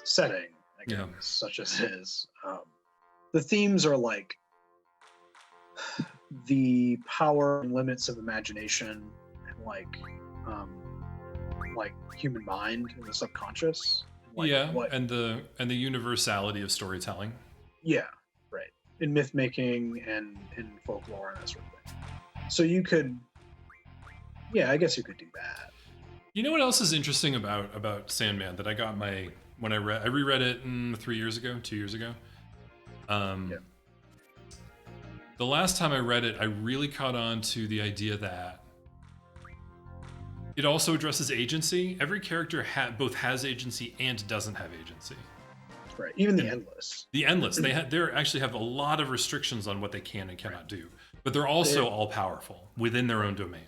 setting, again, such as it is, the themes are like the power and limits of imagination and like human mind and the subconscious. And the universality of storytelling. Yeah, right. In myth making and in folklore and that sort of thing. So you could, I guess you could do that. You know what else is interesting about Sandman that I got when I reread it 2 years ago. The last time I read it, I really caught on to the idea that it also addresses agency. Every character both has agency and doesn't have agency. Right. Even the Endless. The Endless. They actually have a lot of restrictions on what they can and cannot do. But they're also all powerful within their own domain.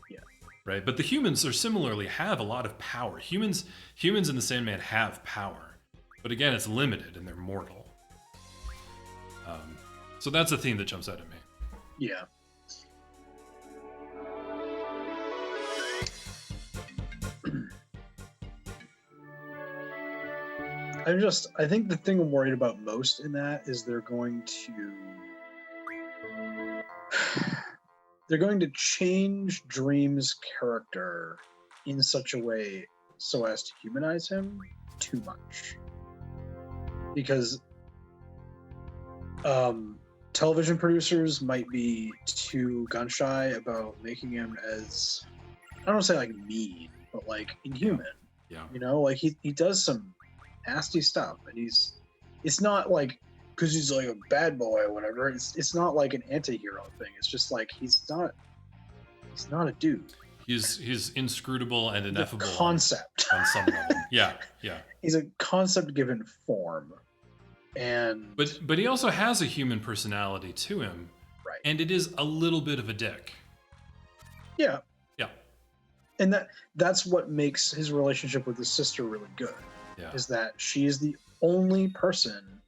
Yeah. Right? But the humans similarly have a lot of power. Humans in the Sandman have power. But again, it's limited and they're mortal. So that's a theme that jumps out at me. Yeah. I think the thing I'm worried about most in that is they're going to change Dream's character in such a way so as to humanize him too much. Because television producers might be too gun shy about making him as, I don't want to say like mean, but like inhuman. Yeah. You know, like he does some nasty stuff, and it's not like because he's like a bad boy or whatever. It's not like an anti-hero thing. It's just like he's not a dude. He's inscrutable and ineffable. He's a concept on some level. Yeah. He's a concept given form, and but he also has a human personality to him, right? And it is a little bit of a dick. Yeah. Yeah. And that's what makes his relationship with his sister really good. Yeah. Is that she is the only person.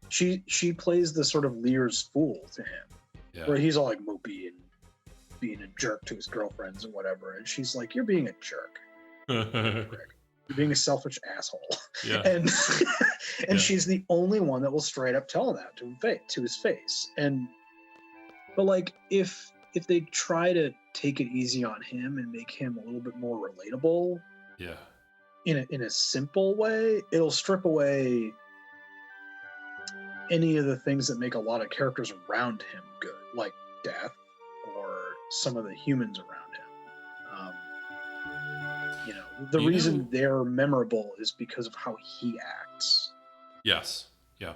She plays the sort of Lear's fool to him, where he's all like mopey and being a jerk to his girlfriends and whatever, and she's like, "You're being a jerk. You're being a selfish asshole." Yeah. And she's the only one that will straight up tell him that to his face. But like if they try to take it easy on him and make him a little bit more relatable, in a simple way, it'll strip away any of the things that make a lot of characters around him good, like death or some of the humans around him. The reason they're memorable is because of how he acts. Yes. Yeah.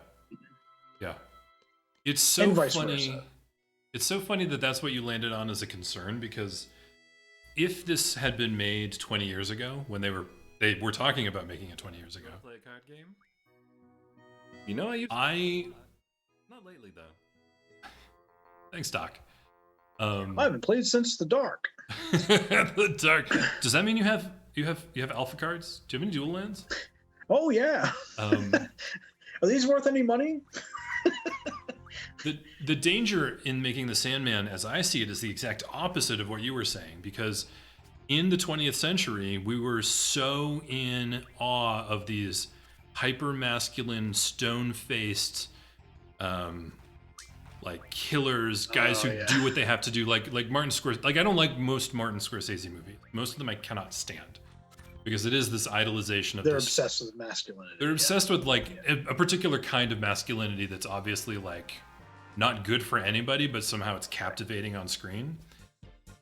It's so funny. Versa. It's so funny that that's what you landed on as a concern, because if this had been made 20 years ago, when they were talking about making it 20 years ago. Play a card game? You know, not lately though. Thanks, Doc. I haven't played since the Dark. The Dark. Does that mean you have alpha cards? Do you have any dual lands? Oh yeah. Are these worth any money? The danger in making the Sandman, as I see it, is the exact opposite of what you were saying, because in the 20th century, we were so in awe of these hyper-masculine, stone-faced, like killers, guys who do what they have to do, like Martin Scorsese. Like, I don't like most Martin Scorsese movies. Most of them I cannot stand, because it is this idolization of. They're obsessed with masculinity. They're obsessed with like a particular kind of masculinity that's obviously like not good for anybody, but somehow it's captivating on screen.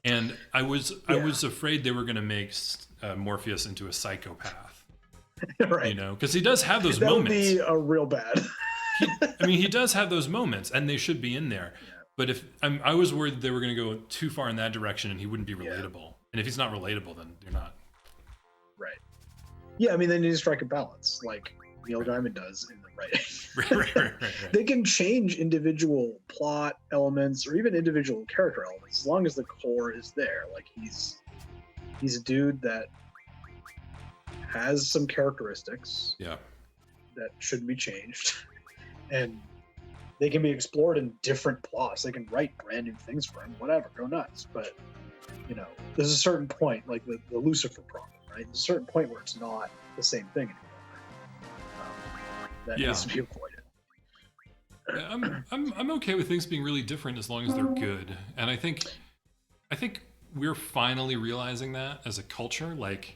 And I was afraid they were going to make Morpheus into a psychopath, right? You know, because he does have those that moments. That would be a real bad. He does have those moments, and they should be in there. Yeah. But if I was worried that they were going to go too far in that direction, and he wouldn't be relatable. Yeah. And if he's not relatable, then you're not. Right. Yeah, I mean, they need to strike a balance, like Neil Gaiman does in the writing. Right. They can change individual plot elements or even individual character elements as long as the core is there. Like he's a dude that has some characteristics. Yeah. That shouldn't be changed. And they can be explored in different plots. They can write brand new things for him, whatever, go nuts. But, there's a certain point, like the Lucifer problem, right? There's a certain point where it's not the same thing anymore. That needs to be avoided. I'm okay with things being really different as long as they're good. And I think we're finally realizing that as a culture. Like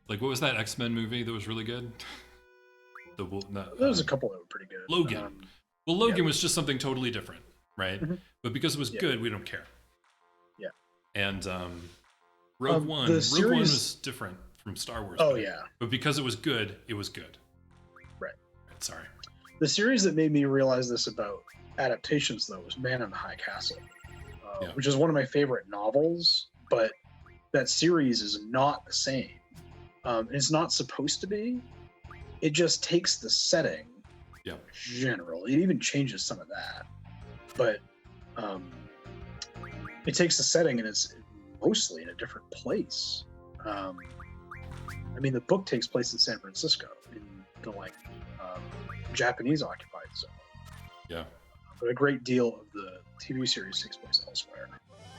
what was that X-Men movie that was really good? There was a couple that were pretty good. Logan. Logan was just something totally different, right? Mm-hmm. But because it was good, we don't care. Yeah. And Rogue One was different from Star Wars. But because it was good, it was good. Right. Sorry. The series that made me realize this about adaptations, though, was Man in the High Castle, which is one of my favorite novels, but that series is not the same. It's not supposed to be. It just takes the setting, generally. It even changes some of that, but it takes the setting and it's mostly in a different place. The book takes place in San Francisco, in the Japanese occupied zone. Yeah, but a great deal of the TV series takes place elsewhere.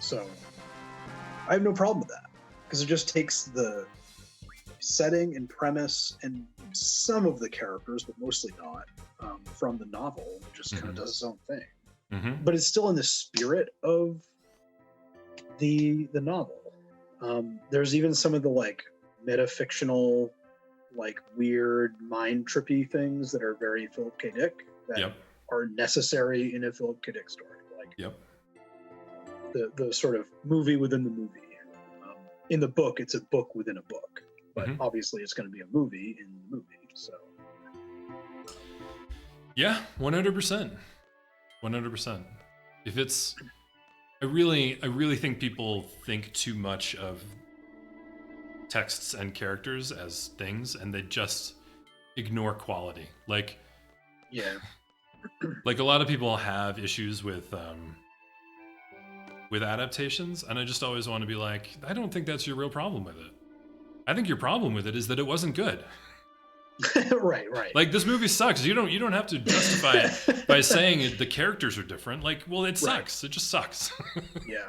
So I have no problem with that, because it just takes the setting and premise and some of the characters, but mostly not, from the novel. It just kind of does its own thing. Mm-hmm. But it's still in the spirit of the novel. There's even some of the like metafictional, like weird mind trippy things that are very Philip K. Dick that are necessary in a Philip K. Dick story. Like the sort of movie within the movie. In the book, it's a book within a book, but obviously it's going to be a movie in the movie. So yeah, 100%. 100%. If it's, I really think people think too much of texts and characters as things, and they just ignore quality. Like, like a lot of people have issues with adaptations, and I just always want to be like, I don't think that's your real problem with it. I think your problem with it is that it wasn't good. right. Like, this movie sucks. You don't have to justify it by saying the characters are different. Like, well, it sucks. It just sucks. Yeah.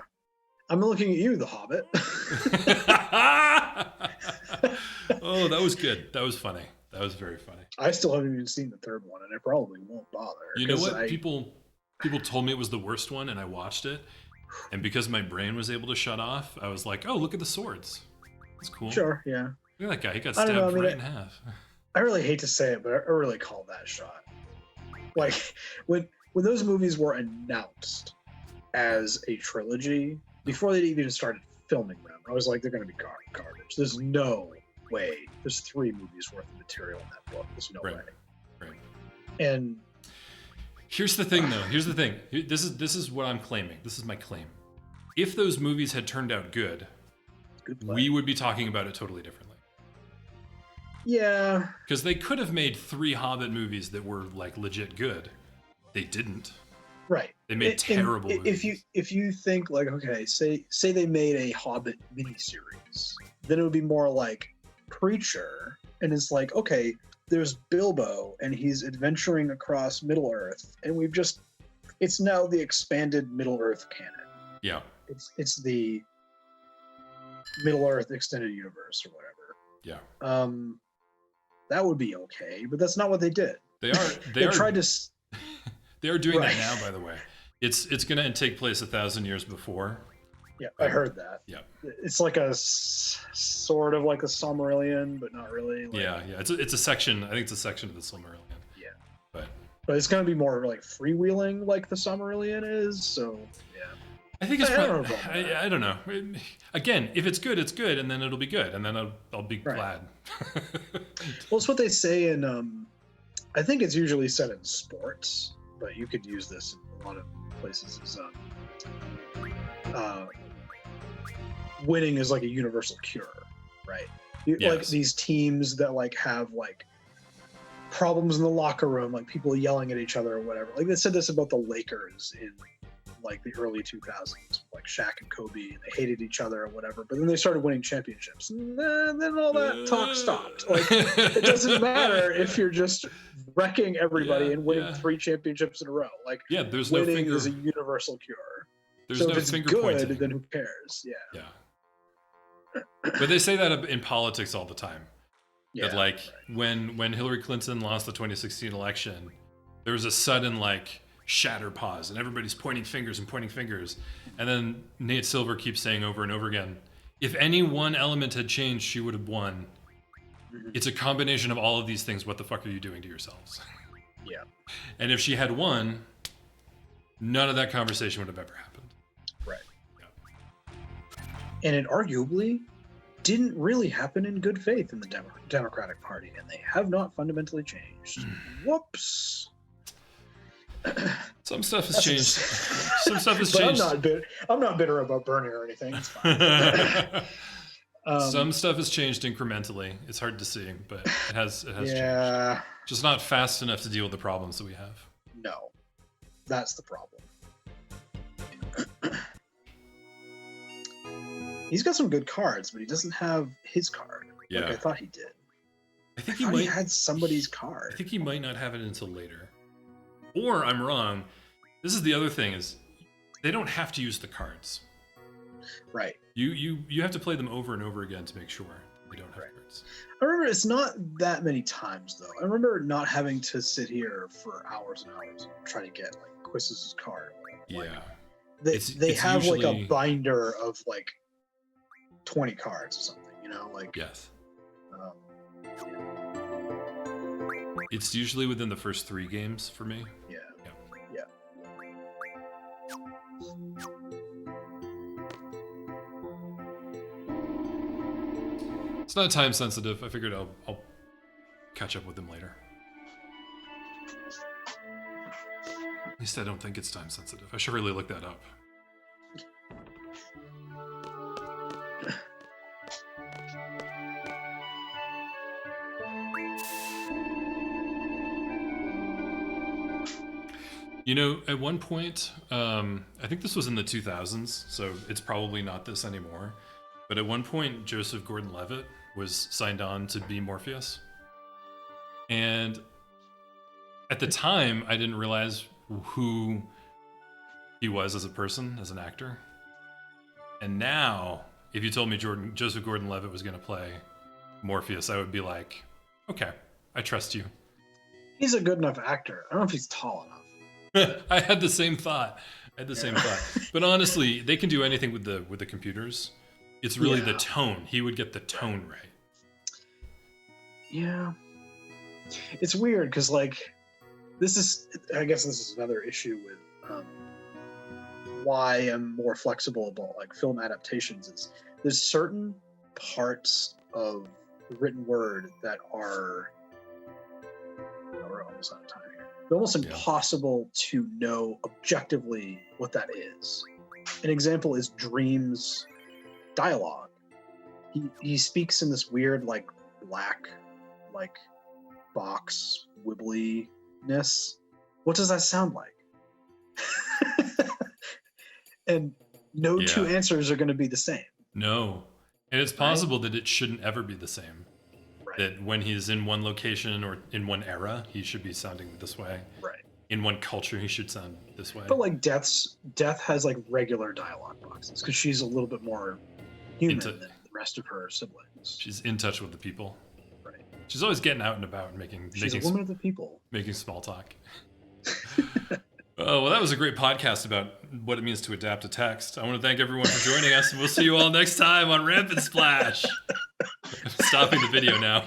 I'm looking at you, The Hobbit. Oh, that was good. That was funny. That was very funny. I still haven't even seen the third one, and I probably won't bother. You know what? People told me it was the worst one, and I watched it. And because my brain was able to shut off, I was like, oh, look at the swords. That's cool. Sure, yeah. Look at that guy. He got stabbed right in half. I really hate to say it, but I really called that shot. Like, when those movies were announced as a trilogy, before they even started filming them, I was like, they're going to be garbage. There's no way. There's 3 movies worth of material in that book. There's no way. Right. And here's the thing, though. Here's the thing. This is what I'm claiming. This is my claim. If those movies had turned out good, we would be talking about it totally differently. Yeah. Because they could have made 3 Hobbit movies that were like legit good. They didn't. Right. They made terrible movies. If you think like, okay, say they made a Hobbit miniseries, then it would be more like Preacher, and it's like, okay, there's Bilbo and he's adventuring across Middle-earth, and it's now the expanded Middle-earth canon. Yeah. It's the Middle-earth extended universe or whatever. Yeah. That would be okay, but that's not what they did. They are doing that now, by the way. It's going to take place 1,000 years before. Yeah, I heard that. Yeah. It's like a sort of like a Silmarillion, but not really. Like, yeah. It's a section. I think it's a section of the Silmarillion. Yeah. But it's going to be more like freewheeling like the Silmarillion is, so yeah. I think it's probably, I don't know. Again, if it's good, it's good, and then it'll be good, and then I'll be glad. Well, it's what they say in, I think it's usually said in sports, but you could use this in a lot of places as winning is like a universal cure, right? Like these teams that like have like problems in the locker room, like people yelling at each other or whatever. Like they said this about the Lakers in like the early 2000s, like Shaq and Kobe, and they hated each other or whatever. But then they started winning championships, and then all that talk stopped. Like it doesn't matter if you're just wrecking everybody and winning 3 championships in a row. Like there's winning is a universal cure. There's so no if it's finger good, pointing. then who cares? Yeah. But they say that in politics all the time. That like when Hillary Clinton lost the 2016 election, there was a sudden like shatter pause, and everybody's pointing fingers, and then Nate Silver keeps saying over and over again, if any one element had changed, she would have won. It's a combination of all of these things. What the fuck are you doing to yourselves? Yeah. And if she had won, none of that conversation would have ever happened. Right. And it arguably didn't really happen in good faith in the Democratic Party, and they have not fundamentally changed. Whoops. Some stuff has changed. Some stuff has changed. I'm not bitter about Bernie or anything. It's fine. Some stuff has changed incrementally. It's hard to see, but it has changed. Just not fast enough to deal with the problems that we have. No. That's the problem. He's got some good cards, but he doesn't have his card. Yeah. Like I thought he did. I think he had somebody's card. I think he might not have it until later. Or I'm wrong. This is the other thing is they don't have to use the cards. Right. You have to play them over and over again to make sure. They don't have cards. I remember it's not that many times though. I remember not having to sit here for hours and hours and try to get like Quiz's card. Like, Yeah. they It's have like usually- a binder of like 20 cards or something, you know, like Yes. um, It's usually within the first 3 games for me. yeah. It's not time sensitive. I figured I'll catch up with them later. At least I don't think it's time sensitive. I should really look that up. You know, at one point, I think this was in the 2000s, so it's probably not this anymore. But at one point, Joseph Gordon-Levitt was signed on to be Morpheus. And at the time, I didn't realize who he was as a person, as an actor. And now, if you told me Joseph Gordon-Levitt was going to play Morpheus, I would be like, okay, I trust you. He's a good enough actor. I don't know if he's tall enough. I had the same thought. But honestly, they can do anything with the computers. It's really the tone. He would get the tone right. Yeah. It's weird because like I guess this is another issue with why I'm more flexible about like film adaptations is there's certain parts of the written word that are we're almost out of time here. They're almost impossible to know objectively what that is. An example is Dream's dialogue. He speaks in this weird like black like box wibbliness. What does that sound like? And no two answers are going to be the same. No. And it's possible that it shouldn't ever be the same. Right. That when he's in one location or in one era, he should be sounding this way. Right. In one culture, he should sound this way. But like Death has like regular dialogue boxes because she's a little bit more human than the rest of her siblings. She's in touch with the people. Right. She's always getting out and about and She's a woman of the people. making small talk. Oh, well, that was a great podcast about what it means to adapt a text. I want to thank everyone for joining us, and we'll see you all next time on Rampant Splash. I'm stopping the video now.